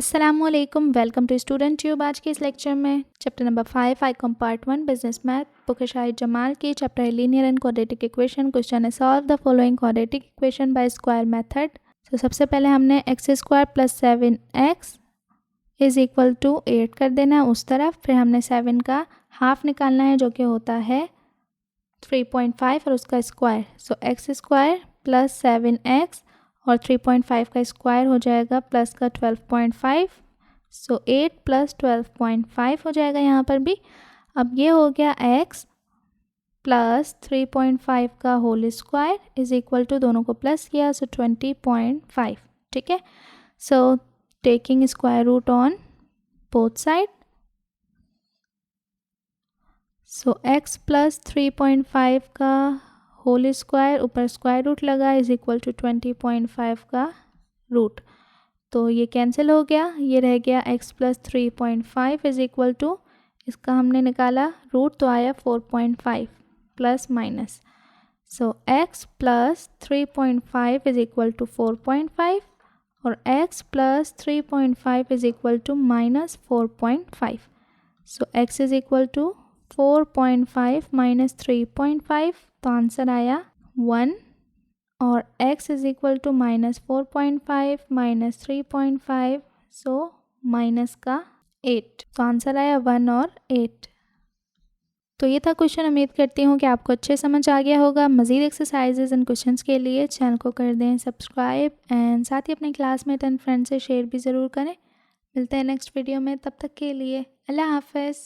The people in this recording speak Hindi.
अस्सलामुअलैकुम, वेलकम टू स्टूडेंट ट्यूब। आज के इस लेक्चर में chapter number 5 ICom part 1 business math book Shahid Jamal की चैप्टर है linear and quadratic equation. Question है solve the following quadratic equation by square method. तो सबसे पहले हमने X square plus 7x is equal to 8 कर देना है उस तरफ। फिर हमने 7 का हाफ निकालना है जो कि होता है 3.5 और उसका स्क्वायर। सो एक्स स्क्वायर प्लस 7x और 3.5 का स्क्वायर हो जाएगा प्लस का 12.5। सो 8 प्लस 12.5 हो जाएगा यहाँ पर भी। अब ये हो गया x प्लस 3.5 का whole square is equal to, दोनों को प्लस किया सो 20.5। ठीक है, so taking square root on both side. So x plus 3.5 का होल स्क्वायर ऊपर स्क्वायर रूट लगा इज इक्वल टू 20.5 का रूट, तो ये कैंसिल हो गया। ये रह गया x plus 3.5 is equal to, इसका हमने निकाला रूट तो आया 4.5 plus minus. So x plus 3.5 is equal to 4.5 और x plus 3.5 is equal to minus 4.5। So x is equal to 4.5 minus 3.5, तो आंसर आया 1। और x is equal to minus 4.5 minus 3.5, so minus का 8, तो आंसर आया 1 और 8। तो ये था क्वेश्चन। उम्मीद करती हूँ कि आपको अच्छे समझ आ गया होगा। मज़ीद एक्सरसाइजेज एंड क्वेश्चंस के लिए चैनल को कर दें सब्सक्राइब एंड साथ ही अपने क्लासमेट एंड फ्रेंड से शेयर भी ज़रूर करें। मिलते हैं नेक्स्ट वीडियो में, तब तक के लिए अल्लाह हाफ़िज़।